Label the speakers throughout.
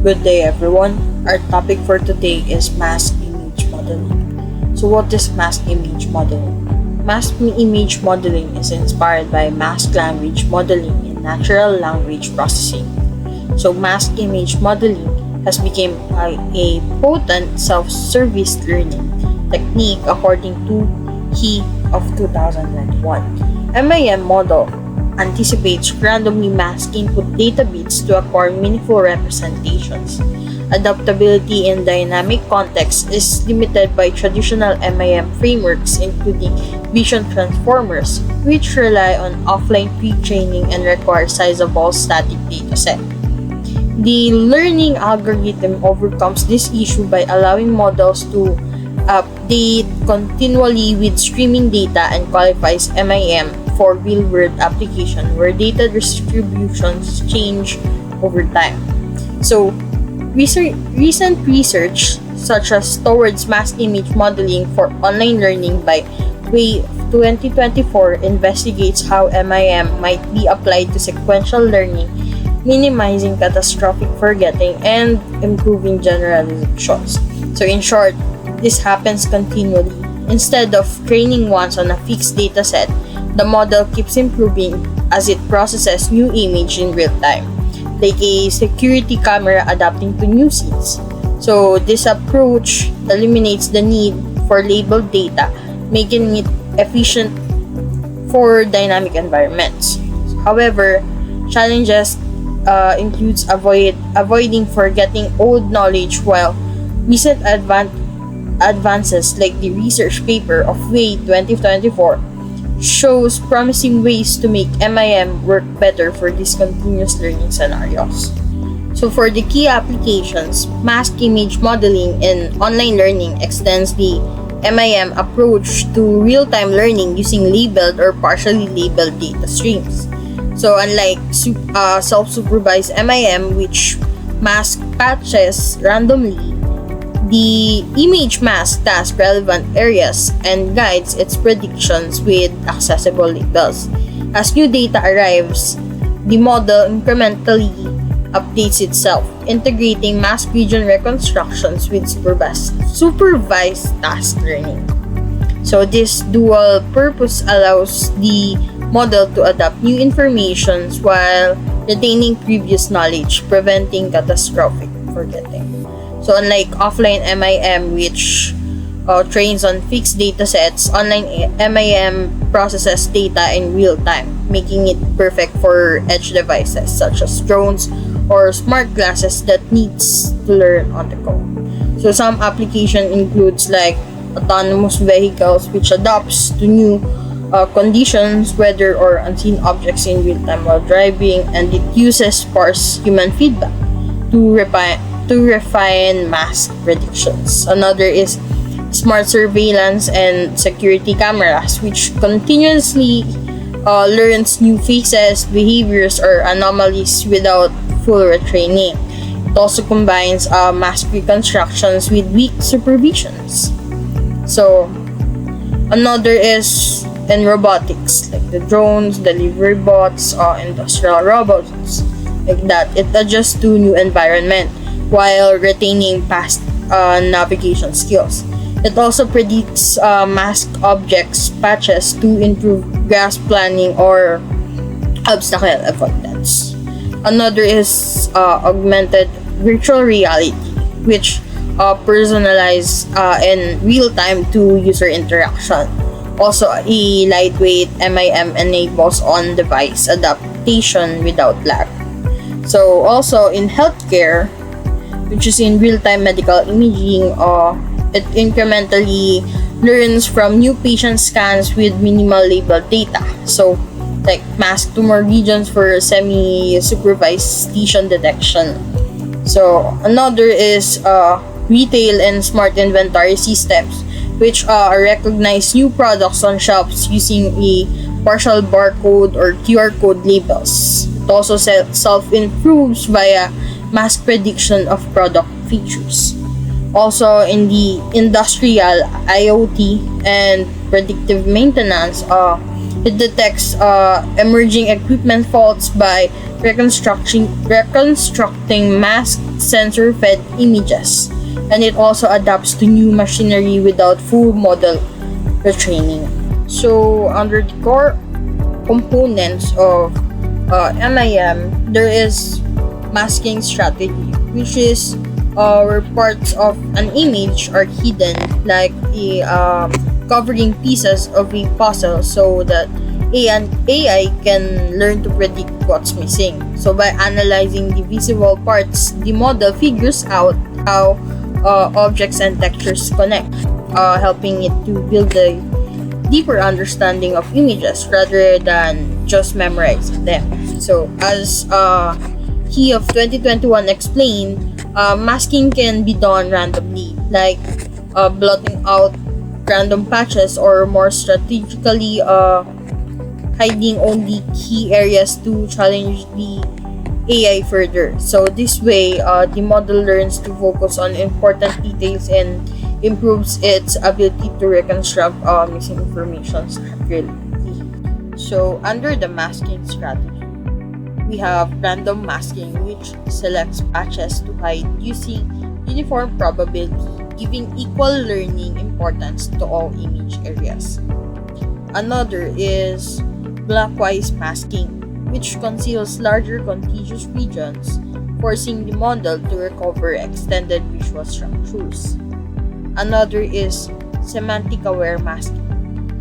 Speaker 1: Good day everyone. Our topic for today is mask image modeling. So what is mask image modeling? Mask image modeling is inspired by mask language modeling in natural language processing. So mask image modeling has become a potent self-service learning technique according to He of 2021. MIM model anticipates randomly masked input data bits to acquire meaningful representations. Adaptability in dynamic context is limited by traditional MIM frameworks including vision transformers, which rely on offline pre-training and require sizable static dataset. The learning algorithm overcomes this issue by allowing models to update continually with streaming data and qualifies MIM for real-world application where data distributions change over time. So, recent research such as towards mask image modeling for online learning by Way of 2024 investigates how MIM might be applied to sequential learning, minimizing catastrophic forgetting and improving generalizations. So in short, this happens continually. Instead of training once on a fixed dataset, the model keeps improving as it processes new image in real time, like a security camera adapting to new scenes. So this approach eliminates the need for labeled data, making it efficient for dynamic environments. However, challenges includes avoiding forgetting old knowledge, while recent advances like the research paper of Way 2024 shows promising ways to make MIM work better for these continuous learning scenarios. So for the key applications, mask image modeling in online learning extends the MIM approach to real-time learning using labeled or partially labeled data streams. So unlike self-supervised MIM, which mask patches randomly, the image mask tasks relevant areas and guides its predictions with accessible labels. As new data arrives, the model incrementally updates itself, integrating mask region reconstructions with supervised task learning. So this dual purpose allows the model to adapt new information while retaining previous knowledge, preventing catastrophic forgetting. So unlike offline MIM, which trains on fixed datasets, online MIM processes data in real time, making it perfect for edge devices such as drones or smart glasses that needs to learn on the go. So some application includes like autonomous vehicles, which adapts to new conditions, weather or unseen objects in real time while driving, and it uses sparse human feedback to refine mask predictions. Another is smart surveillance and security cameras, which continuously learns new faces, behaviors, or anomalies without full retraining. It also combines mask reconstructions with weak supervisions. So another is in robotics, like the drones, delivery bots, industrial robots, like that. It adjusts to new environment while retaining past navigation skills. It also predicts masked objects patches to improve grasp planning or obstacle avoidance. Another is augmented virtual reality, which personalized in real time to user interaction. Also, a lightweight MIM enables on-device adaptation without lag. So also in healthcare, which is in real-time medical imaging, it incrementally learns from new patient scans with minimal labeled data. So like masked tumor regions for semi-supervised lesion detection. So another is retail and smart inventory systems, which recognize new products on shelves using a partial barcode or QR code labels. It also self-improves via mask prediction of product features. Also in the industrial IoT and predictive maintenance, it detects emerging equipment faults by reconstructing masked sensor-fed images, and it also adapts to new machinery without full model retraining. So, under the core components of MIM, there is masking strategy, which is where parts of an image are hidden, like covering pieces of a puzzle, so that AI can learn to predict what's missing. So by analyzing the visible parts, the model figures out how objects and textures connect, helping it to build a deeper understanding of images rather than just memorizing them. So as he of 2021 explained, masking can be done randomly, like blotting out random patches, or more strategically hiding only key areas to challenge the AI further. So this way, the model learns to focus on important details and improves its ability to reconstruct missing information accurately. So under the masking strategy, we have random masking, which selects patches to hide using uniform probability, giving equal learning importance to all image areas. Another is blockwise masking, which conceals larger contiguous regions, forcing the model to recover extended visual structures. Another is semantic-aware masking,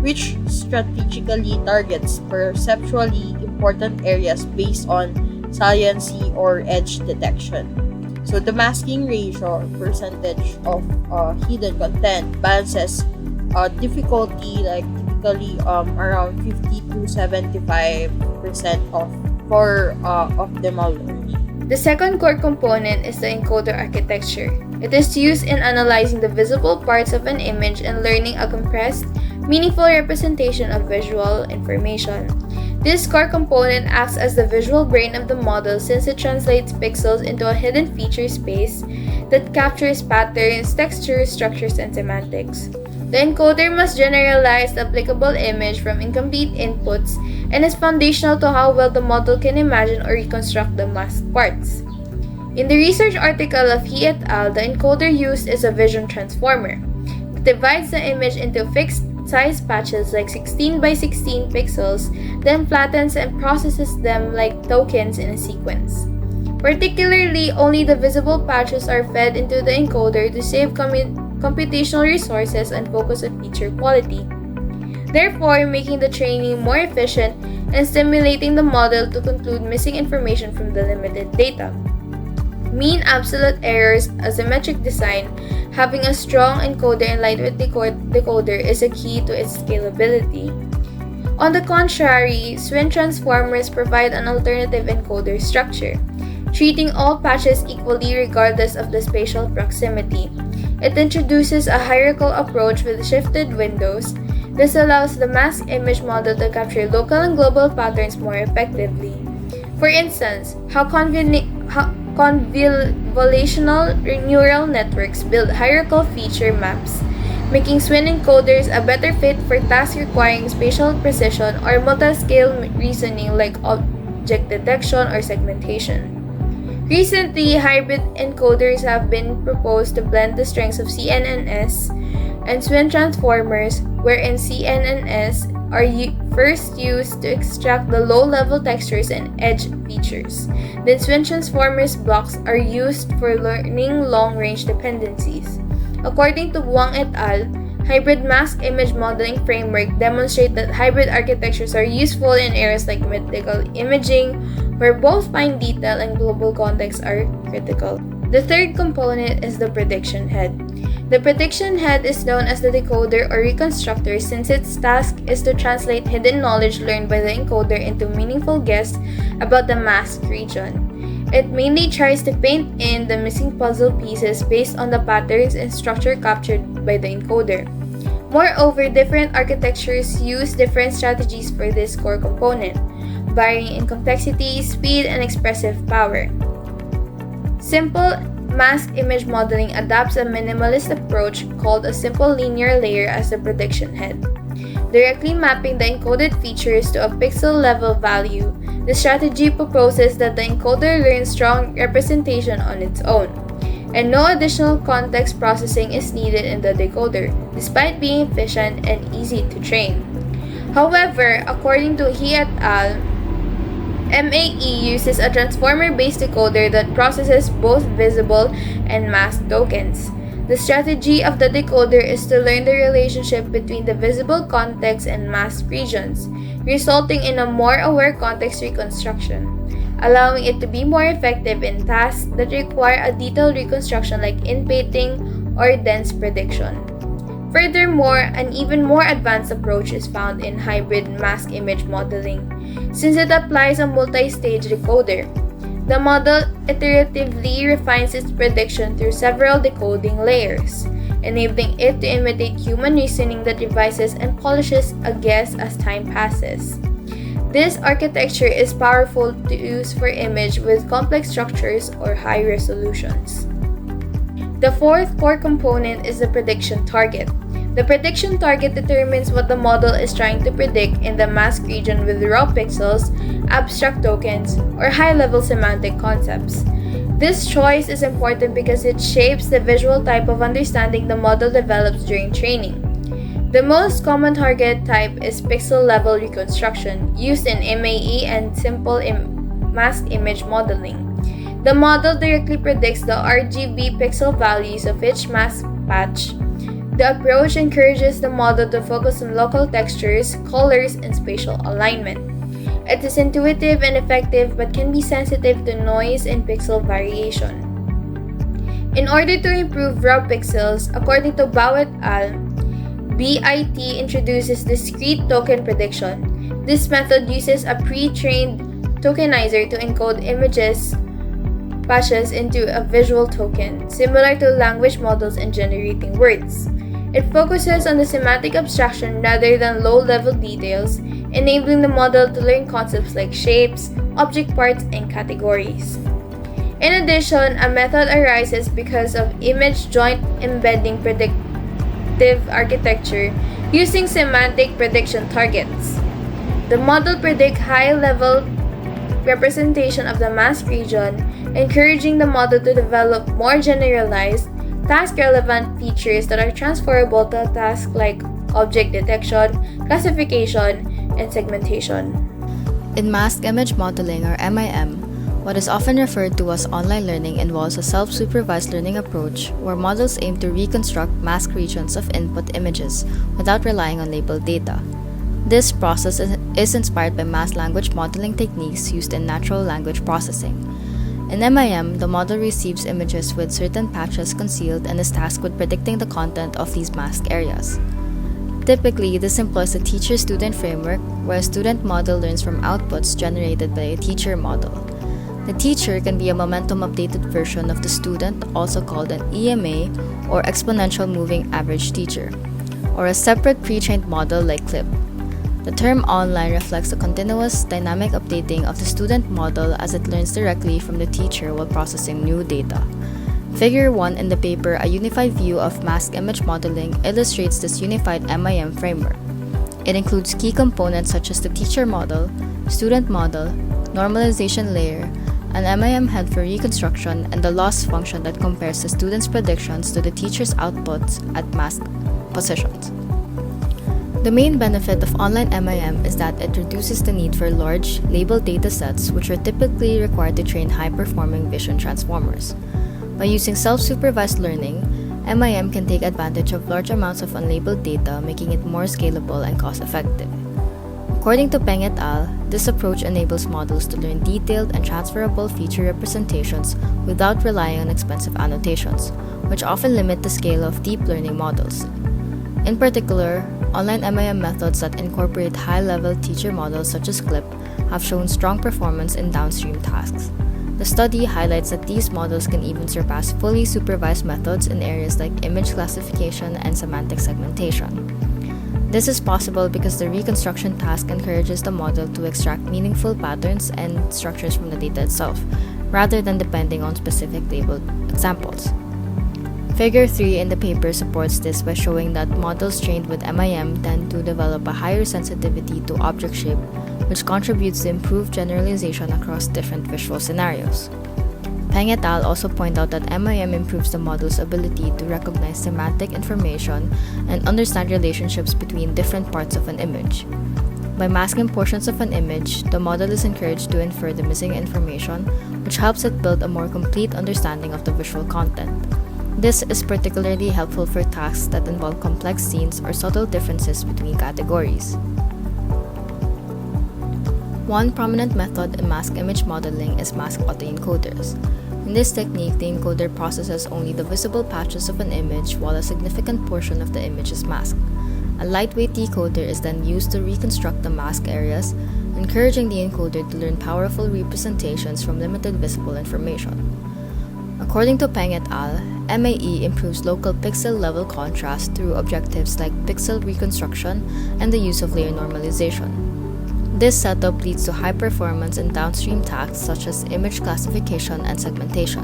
Speaker 1: which strategically targets perceptually important areas based on saliency or edge detection. So the masking ratio or percentage of hidden content balances difficulty, like typically around 50 to 75% for optimal learning.
Speaker 2: The second core component is the encoder architecture. It is used in analyzing the visible parts of an image and learning a compressed, meaningful representation of visual information. This core component acts as the visual brain of the model, since it translates pixels into a hidden feature space that captures patterns, textures, structures, and semantics. The encoder must generalize the applicable image from incomplete inputs and is foundational to how well the model can imagine or reconstruct the masked parts. In the research article of He et al., the encoder used is a vision transformer. It divides the image into fixed size patches like 16 by 16 pixels, then flattens and processes them like tokens in a sequence. Particularly, only the visible patches are fed into the encoder to save computational resources and focus on feature quality, therefore making the training more efficient and stimulating the model to conclude missing information from the limited data. Mean absolute errors, asymmetric design, having a strong encoder and lightweight decoder is a key to its scalability. On the contrary, Swin transformers provide an alternative encoder structure, treating all patches equally regardless of the spatial proximity. It introduces a hierarchical approach with shifted windows. This allows the masked image model to capture local and global patterns more effectively. For instance, how convolutional neural networks build hierarchical feature maps, making Swin encoders a better fit for tasks requiring spatial precision or multi-scale reasoning like object detection or segmentation. Recently, hybrid encoders have been proposed to blend the strengths of CNNs and Swin transformers, wherein CNNs are first used to extract the low-level textures and edge features. Then Swin transformers blocks are used for learning long-range dependencies. According to Wang et al., hybrid masked image modeling framework demonstrate that hybrid architectures are useful in areas like medical imaging, where both fine detail and global context are critical. The third component is the prediction head. The prediction head is known as the decoder or reconstructor, since its task is to translate hidden knowledge learned by the encoder into meaningful guess about the masked region. It mainly tries to paint in the missing puzzle pieces based on the patterns and structure captured by the encoder. Moreover, different architectures use different strategies for this core component, varying in complexity, speed, and expressive power. Simple masked image modeling adopts a minimalist approach called a simple linear layer as the prediction head. directly mapping the encoded features to a pixel-level value. The strategy proposes that the encoder learns strong representation on its own, and no additional context processing is needed in the decoder, despite being efficient and easy to train. However, according to He et al., MAE uses a transformer-based decoder that processes both visible and masked tokens. The strategy of the decoder is to learn the relationship between the visible context and masked regions, resulting in a more aware context reconstruction, allowing it to be more effective in tasks that require a detailed reconstruction like in-painting or dense prediction. Furthermore, an even more advanced approach is found in hybrid mask image modeling, since it applies a multi-stage decoder. The model iteratively refines its prediction through several decoding layers, enabling it to imitate human reasoning that revises and polishes a guess as time passes. This architecture is powerful to use for image with complex structures or high resolutions. The fourth core component is the prediction target. The prediction target determines what the model is trying to predict in the masked region with raw pixels, abstract tokens, or high-level semantic concepts. This choice is important because it shapes the visual type of understanding the model develops during training. The most common target type is pixel-level reconstruction, used in MAE and simple masked image modeling. The model directly predicts the RGB pixel values of each mask patch. The approach encourages the model to focus on local textures, colors, and spatial alignment. It is intuitive and effective but can be sensitive to noise and pixel variation. In order to improve raw pixels, according to Bao et al., BIT introduces discrete token prediction. This method uses a pre-trained tokenizer to encode images patches into a visual token, similar to language models in generating words. It focuses on the semantic abstraction rather than low-level details, enabling the model to learn concepts like shapes, object parts, and categories. In addition, a method arises because of image joint embedding predictive architecture using semantic prediction targets. The model predicts high-level representation of the masked region, encouraging the model to develop more generalized, task-relevant features that are transferable to tasks like object detection, classification, and segmentation.
Speaker 3: In masked image modeling, or MIM, what is often referred to as online learning involves a self-supervised learning approach where models aim to reconstruct masked regions of input images without relying on labeled data. This process is inspired by masked language modeling techniques used in natural language processing. In MIM, the model receives images with certain patches concealed and is tasked with predicting the content of these masked areas. Typically, this employs a teacher-student framework where a student model learns from outputs generated by a teacher model. The teacher can be a momentum-updated version of the student, also called an EMA or exponential moving average teacher, or a separate pre-trained model like CLIP. The term online reflects the continuous, dynamic updating of the student model as it learns directly from the teacher while processing new data. Figure 1 in the paper, A Unified View of Masked Image Modeling, illustrates this unified MIM framework. It includes key components such as the teacher model, student model, normalization layer, an MIM head for reconstruction, and the loss function that compares the student's predictions to the teacher's outputs at masked positions. The main benefit of online MIM is that it reduces the need for large, labeled datasets which are typically required to train high-performing vision transformers. By using self-supervised learning, MIM can take advantage of large amounts of unlabeled data, making it more scalable and cost-effective. According to Peng et al., this approach enables models to learn detailed and transferable feature representations without relying on expensive annotations, which often limit the scale of deep learning models. In particular, online MIM methods that incorporate high-level teacher models such as CLIP have shown strong performance in downstream tasks. The study highlights that these models can even surpass fully supervised methods in areas like image classification and semantic segmentation. This is possible because the reconstruction task encourages the model to extract meaningful patterns and structures from the data itself, rather than depending on specific labeled examples. Figure 3 in the paper supports this by showing that models trained with MIM tend to develop a higher sensitivity to object shape, which contributes to improved generalization across different visual scenarios. Peng et al. Also point out that MIM improves the model's ability to recognize semantic information and understand relationships between different parts of an image. By masking portions of an image, the model is encouraged to infer the missing information, which helps it build a more complete understanding of the visual content. This is particularly helpful for tasks that involve complex scenes or subtle differences between categories. One prominent method in masked image modeling is masked autoencoders. In this technique, the encoder processes only the visible patches of an image while a significant portion of the image is masked. A lightweight decoder is then used to reconstruct the masked areas, encouraging the encoder to learn powerful representations from limited visible information. According to Peng et al., MAE improves local pixel-level contrast through objectives like pixel reconstruction and the use of layer normalization. This setup leads to high performance in downstream tasks such as image classification and segmentation.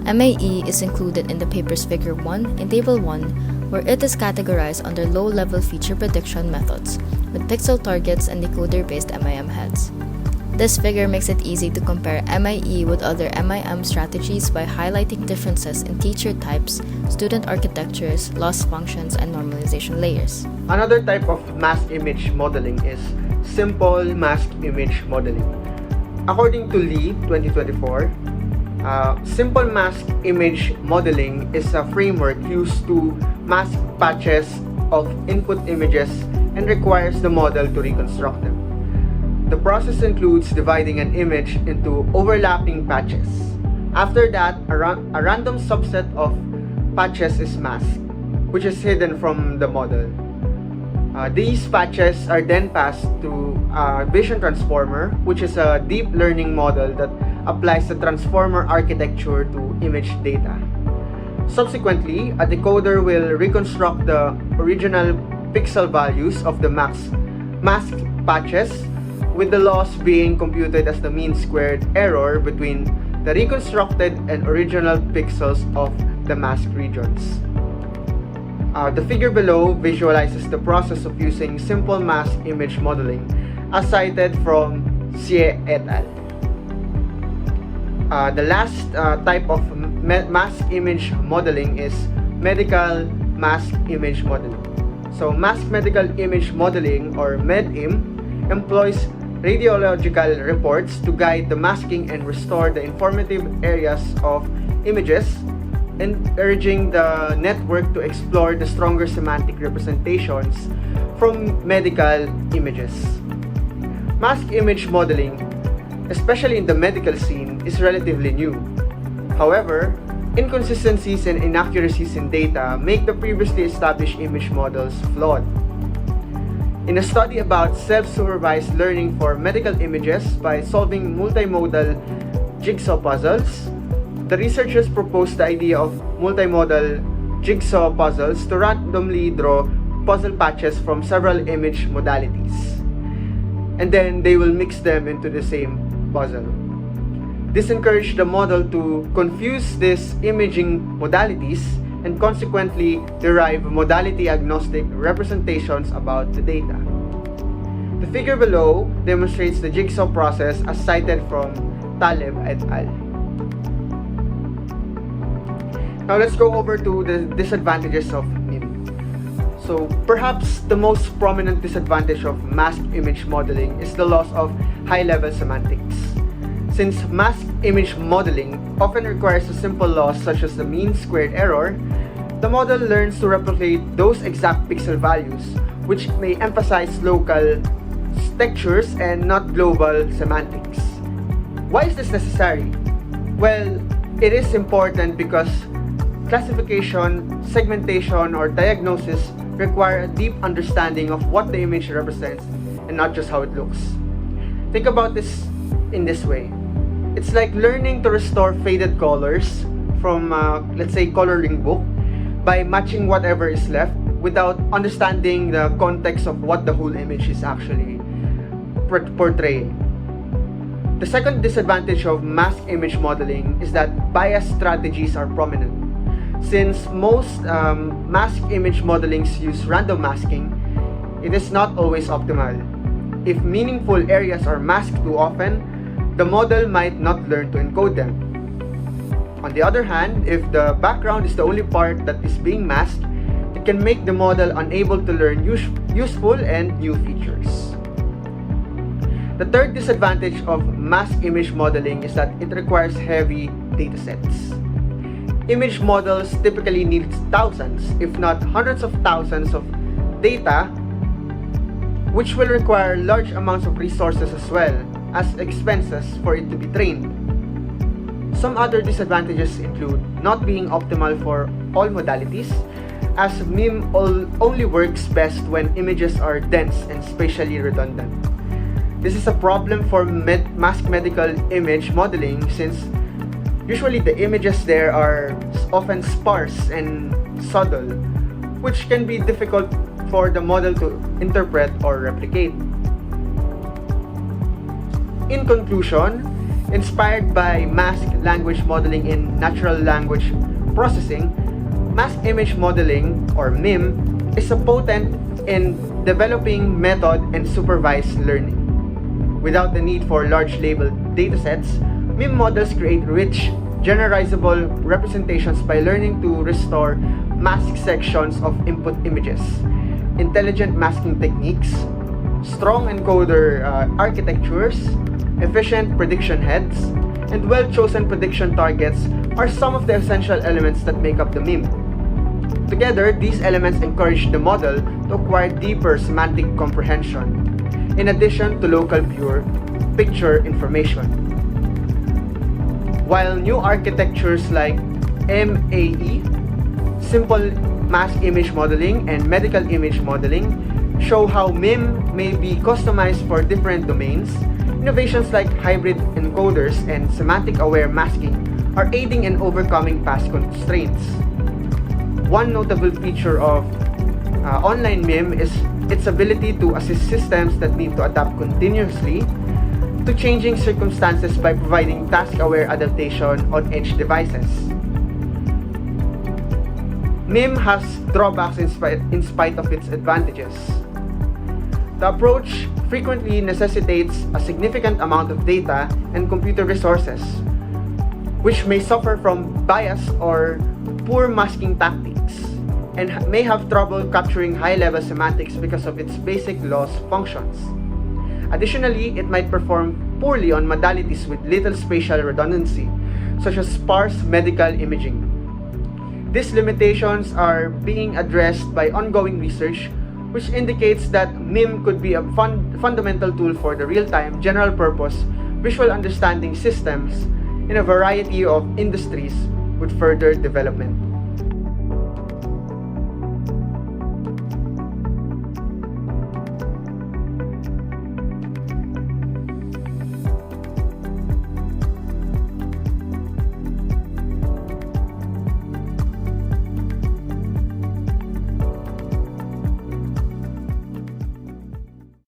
Speaker 3: MAE is included in the paper's Figure 1 in Table 1, where it is categorized under low-level feature prediction methods, with pixel targets and decoder-based MIM heads. This figure makes it easy to compare MIE with other MIM strategies by highlighting differences in teacher types, student architectures, loss functions, and normalization layers.
Speaker 4: Another type of masked image modeling is simple masked image modeling. According to Lee, 2024, simple masked image modeling is a framework used to mask patches of input images and requires the model to reconstruct them. The process includes dividing an image into overlapping patches. After that, a random subset of patches is masked, which is hidden from the model. These patches are then passed to a vision transformer, which is a deep learning model that applies the transformer architecture to image data. Subsequently, a decoder will reconstruct the original pixel values of the masked patches, with the loss being computed as the mean squared error between the reconstructed and original pixels of the masked regions. The figure below visualizes the process of using simple masked image modeling as cited from Xie et al. The last type of masked image modeling is medical masked image modeling. So masked medical image modeling, or MEDIM, employs radiological reports to guide the masking and restore the informative areas of images, encouraging the network to explore the stronger semantic representations from medical images. Masked image modeling, especially in the medical scene, is relatively new. However, inconsistencies and inaccuracies in data make the previously established image models flawed. In a study about self-supervised learning for medical images by solving multimodal jigsaw puzzles, the researchers proposed the idea of multimodal jigsaw puzzles to randomly draw puzzle patches from several image modalities, and then they will mix them into the same puzzle. This encouraged the model to confuse these imaging modalities and consequently derive modality-agnostic representations about the data. The figure below demonstrates the jigsaw process as cited from Taleb et al. Now let's go over to the disadvantages of MIM. So perhaps the most prominent disadvantage of masked image modeling is the loss of high-level semantics. Since masked image modeling often requires a simple loss such as the mean squared error, the model learns to replicate those exact pixel values, which may emphasize local textures and not global semantics. Why is this necessary? Well, it is important because classification, segmentation, or diagnosis require a deep understanding of what the image represents and not just how it looks. Think about this in this way. It's like learning to restore faded colors from, let's say, coloring book by matching whatever is left without understanding the context of what the whole image is actually portraying. The second disadvantage of masked image modeling is that bias strategies are prominent. Since most mask image modelings use random masking, it is not always optimal. If meaningful areas are masked too often, the model might not learn to encode them. On the other hand, if the background is the only part that is being masked, it can make the model unable to learn useful and new features. The third disadvantage of mask image modeling is that it requires heavy datasets. Image models typically need thousands, if not hundreds of thousands of data, which will require large amounts of resources as well as expenses for it to be trained. Some other disadvantages include not being optimal for all modalities, as MIM only works best when images are dense and spatially redundant. This is a problem for mask medical image modeling since usually the images there are often sparse and subtle, which can be difficult for the model to interpret or replicate. In conclusion, inspired by mask language modeling in natural language processing, mask image modeling, or MIM, is a potent in developing method and supervised learning. Without the need for large labeled datasets, MIM models create rich, generalizable representations by learning to restore mask sections of input images, intelligent masking techniques, strong encoder architectures, efficient prediction heads, and well-chosen prediction targets are some of the essential elements that make up the MIM. Together, these elements encourage the model to acquire deeper semantic comprehension, in addition to local pure picture information. While new architectures like MAE, Simple Mask Image Modeling, and Medical Image Modeling show how MIM may be customized for different domains, innovations like hybrid encoders and semantic-aware masking are aiding in overcoming past constraints. One notable feature of online MIM is its ability to assist systems that need to adapt continuously to changing circumstances by providing task-aware adaptation on edge devices. MIM has drawbacks in spite of its advantages. The approach frequently necessitates a significant amount of data and computer resources, which may suffer from bias or poor masking tactics, and may have trouble capturing high-level semantics because of its basic loss functions. Additionally, it might perform poorly on modalities with little spatial redundancy, such as sparse medical imaging. These limitations are being addressed by ongoing research, which indicates that MIM could be a fundamental tool for the real-time, general-purpose visual understanding systems in a variety of industries with further development.